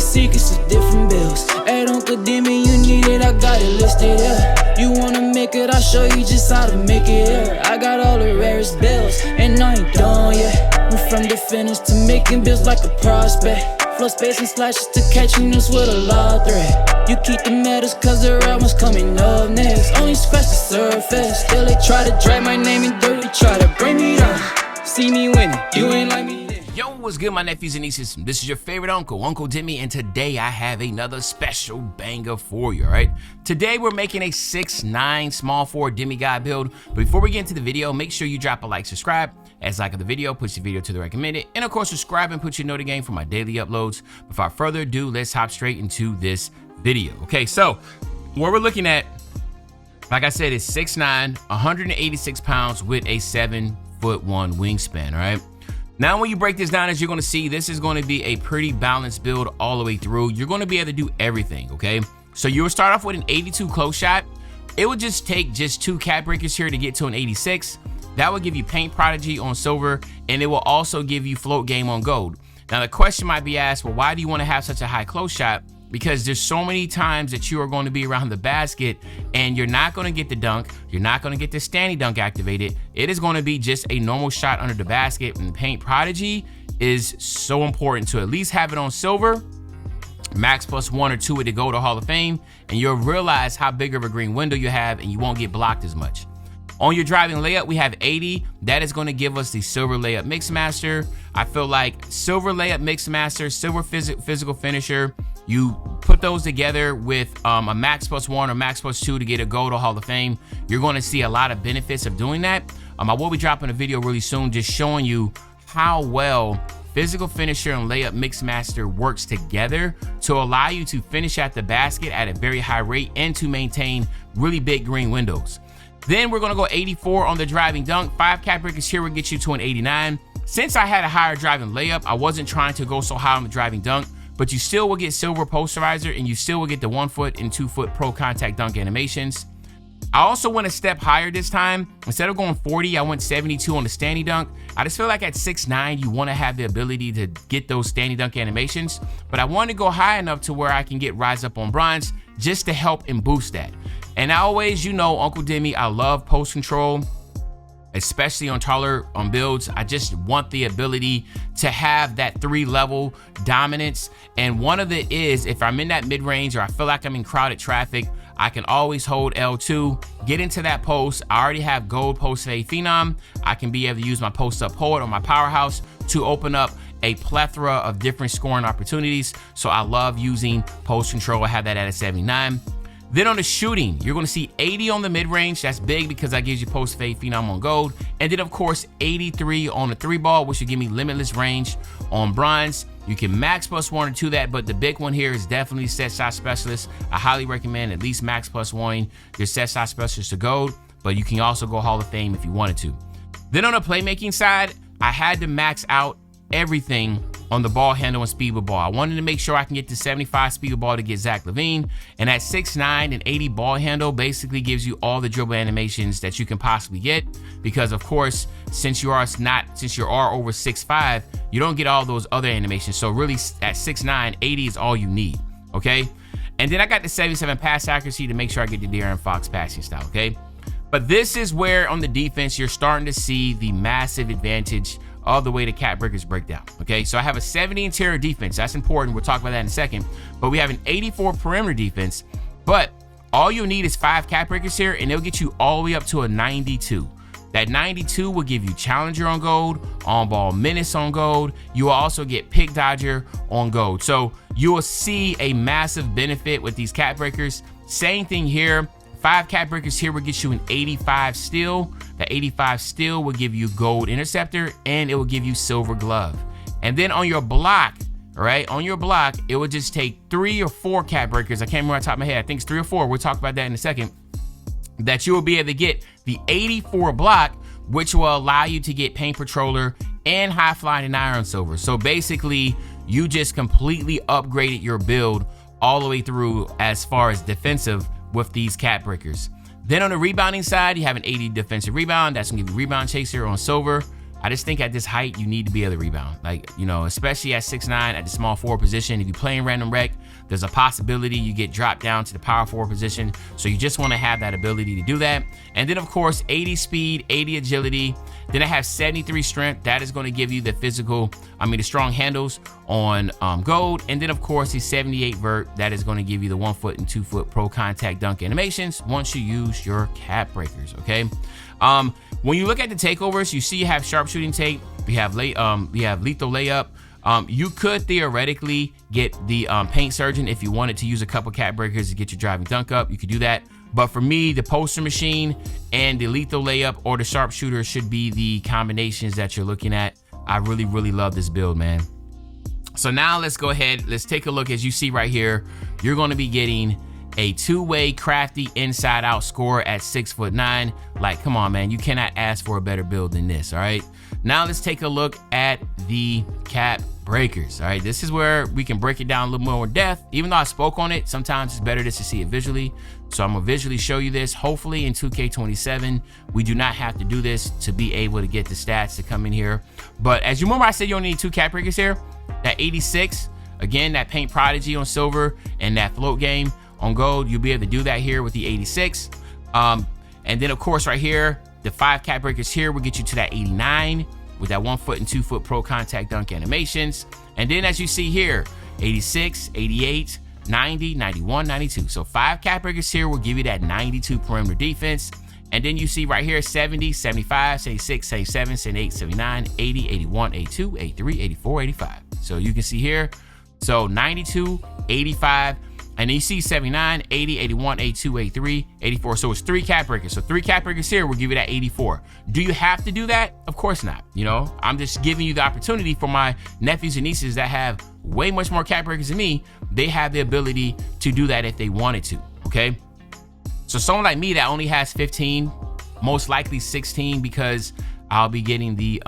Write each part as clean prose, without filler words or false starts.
secrets of different bills. At Uncle Demi, you need it, I got it listed here. You wanna make it, I'll show you just how to make it here. I got all the rarest bills, and I ain't done yet. Went from the finish to making bills like a prospect. Flow space and slashes to catching us with a law threat. You keep the medals cause the right one's coming up next. Only scratch the surface. Still they try to drag my name in dirt, they try to bring me down. See me winning, you ain't like me. Yo, what's good, my nephews and nieces? This is your favorite uncle, Uncle Demi, and today I have another special banger for you, all right? Today we're making a 6'9" small forward demigod build. But before we get into the video, make sure you drop a like, subscribe. As like of the video, push the video to the recommended, and of course subscribe and put your note again for my daily uploads. Without further ado, let's hop straight into this video. Okay, so what we're looking at, like I said, is 6'9", 186 pounds with a 7'1" wingspan, all right? Now, when you break this down, as you're going to see, this is going to be a pretty balanced build all the way through. You're going to be able to do everything, okay? So you'll start off with an 82 close shot. It would just take just 2 cat breakers here to get to an 86. That will give you Paint Prodigy on silver, and it will also give you Float Game on gold. Now, the question might be asked, well, why do you want to have such a high close shot? Because there's so many times that you are going to be around the basket and you're not going to get the dunk. You're not going to get the standing dunk activated. It is going to be just a normal shot under the basket, and Paint Prodigy is so important to at least have it on silver, max plus 1 or 2 to go to Hall of Fame, and you'll realize how big of a green window you have and you won't get blocked as much. On your driving layup, we have 80. That is going to give us the silver layup mixmaster. I feel like silver layup mixmaster, silver physical finisher, you put those together with a max plus 1 or max plus 2 to get a go to Hall of Fame. You're going to see a lot of benefits of doing that. I will be dropping a video really soon just showing you how well physical finisher and layup mixmaster works together to allow you to finish at the basket at a very high rate and to maintain really big green windows. Then we're gonna go 84 on the driving dunk. 5 cat breakers here will get you to an 89. Since I had a higher driving layup, I wasn't trying to go so high on the driving dunk, but you still will get silver posterizer and you still will get the 1 foot and 2 foot pro contact dunk animations. I also went a step higher this time. Instead of going 40, I went 72 on the standing dunk. I just feel like at 6'9", you wanna have the ability to get those standing dunk animations, but I wanted to go high enough to where I can get rise up on bronze just to help and boost that. And I always, you know, Uncle Demi, I love post control, especially on taller builds. I just want the ability to have that 3-level dominance. And one of it is, if I'm in that mid-range or I feel like I'm in crowded traffic, I can always hold L2, get into that post. I already have gold post fade phenom. I can be able to use my post up poet or my powerhouse to open up a plethora of different scoring opportunities. So I love using post control. I have that at a 79. Then on the shooting, you're going to see 80 on the mid-range. That's big because that gives you post fade phenom on gold. And then of course 83 on the 3-ball, which will give me limitless range on bronze. You can max plus 1 or 2 that, but the big one here is definitely set shot specialist. I highly recommend at least max plus 1 your set shot specialist to gold, but you can also go Hall of Fame if you wanted to. Then on the playmaking side, I had to max out everything on the ball handle and speed with ball. I wanted to make sure I can get to 75 speed with ball to get Zach LaVine, and at 6'9" and 80 ball handle basically gives you all the dribble animations that you can possibly get, because of course, since you are over 6'5", you don't get all those other animations. So really at 6'9", 80 is all you need, okay? And then I got the 77 pass accuracy to make sure I get the De'Aaron Fox passing style, okay? But this is where on the defense, you're starting to see the massive advantage of the way the cat breakers break down, okay? So I have a 70 interior defense. That's important. We'll talk about that in a second. But we have an 84 perimeter defense. But all you need is 5 cat breakers here, and they'll get you all the way up to a 92. That 92 will give you Challenger on gold, on-ball menace on gold. You will also get Pick Dodger on gold. So you will see a massive benefit with these cat breakers. Same thing here. 5 cat breakers here will get you an 85 steal. The 85 steal will give you gold interceptor, and it will give you silver glove. And then on your block, all right, on your block, it will just take 3 or 4 cat breakers. I can't remember off the top of my head. I think it's 3 or 4. We'll talk about that in a second. That you will be able to get the 84 block, which will allow you to get Paint Patroller and High Flying and Iron Silver. So basically, you just completely upgraded your build all the way through as far as defensive with these cat breakers. Then on the rebounding side, you have an 80 defensive rebound. That's gonna give you rebound chaser on silver. I just think at this height, you need to be able to rebound. Like, you know, especially at 6'9", at the small forward position. If you play in random rec, there's a possibility you get dropped down to the power forward position. So you just want to have that ability to do that. And then, of course, 80 speed, 80 agility. Then I have 73 strength. That is going to give you the the strong handles on gold. And then, of course, the 78 vert. That is going to give you the 1 foot and 2 foot pro contact dunk animations once you use your cap breakers, okay? When you look at the takeovers, you see you have sharpshooting take. We have lethal layup. You could theoretically get the paint surgeon if you wanted to use a couple cap breakers to get your driving dunk up. You could do that. But for me, the poster machine and the lethal layup or the sharpshooter should be the combinations that you're looking at. I really, really love this build, man. So now let's go ahead. Let's take a look. As you see right here, you're going to be getting a two-way crafty inside-out scorer at 6'9". Like, come on, man. You cannot ask for a better build than this, all right? Now let's take a look at the cap breakers, all right? This is where we can break it down a little more in depth. Even though I spoke on it, sometimes it's better just to see it visually. So I'm gonna visually show you this. Hopefully in 2K27, we do not have to do this to be able to get the stats to come in here. But as you remember, I said you only need 2 cap breakers here. That 86, again, that Paint Prodigy on silver and that float game on gold, you'll be able to do that here with the 86. And then, of course, right here, the 5 cap breakers here will get you to that 89 with that 1 foot and 2 foot pro contact dunk animations. And then, as you see here, 86, 88, 90, 91, 92. So 5 cap breakers here will give you that 92 perimeter defense. And then you see right here, 70, 75, 76, 77, 78, 79, 80, 81, 82, 83, 84, 85. So you can see here, so 92, 85, and then you see 79, 80, 81, 82, 83, 84. So it's 3 cap breakers. So 3 cap breakers here will give you that 84. Do you have to do that? Of course not. You know, I'm just giving you the opportunity for my nephews and nieces that have way much more cap breakers than me. They have the ability to do that if they wanted to, okay? So someone like me that only has 15, most likely 16, because I'll be getting the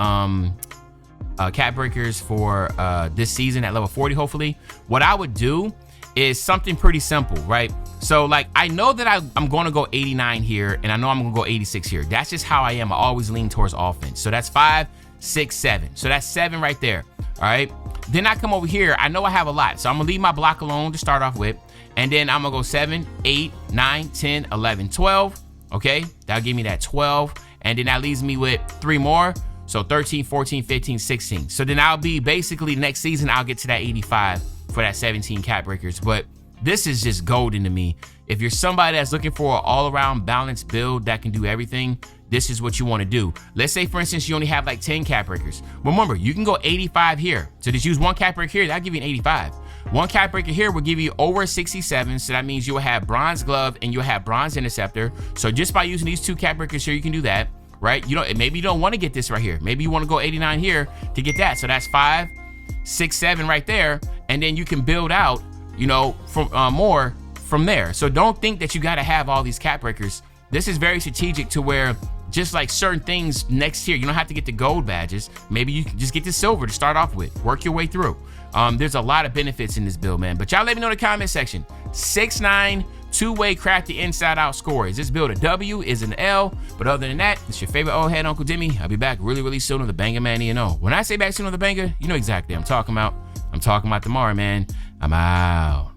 cap breakers for this season at level 40, hopefully. What I would do is something pretty simple, right? So like, I know that I'm going to go 89 here, and I know I'm going to go 86 here. That's just how I am. I always lean towards offense. So that's 5, 6, 7. So that's 7 right there, all right? Then I come over here. I know I have a lot, so I'm going to leave my block alone to start off with. And then I'm going to go 7, 8, 9, 10, 11, 12, okay? That'll give me that 12. And then that leaves me with 3 more. So 13, 14, 15, 16. So then I'll be basically next season, I'll get to that 85 for that 17 cap breakers. But this is just golden to me. If you're somebody that's looking for an all-around balanced build that can do everything, this is what you want to do. Let's say, for instance, you only have like 10 cap breakers. Remember, you can go 85 here. So just use 1 cap breaker here, that'll give you an 85. 1 cap breaker here will give you over 67. So that means you'll have bronze glove and you'll have bronze interceptor. So just by using these 2 cap breakers here, you can do that, right? You know, maybe you don't want to get this right here. Maybe you want to go 89 here to get that. So that's 5, 6, 7 right there. And then you can build out, you know, from more from there. So don't think that you got to have all these cap breakers. This is very strategic to where just like certain things next year, you don't have to get the gold badges. Maybe you can just get the silver to start off with. Work your way through. There's a lot of benefits in this build, man. But y'all let me know in the comment section. 6'9", 2-way crafty inside out score. Is this build a W? Is it an L? But other than that, it's your favorite old head Uncle Demi. I'll be back really, really soon with the Banger Man E&O. When I say back soon with the Banger, you know exactly what I'm talking about. I'm talking about tomorrow, man. I'm out.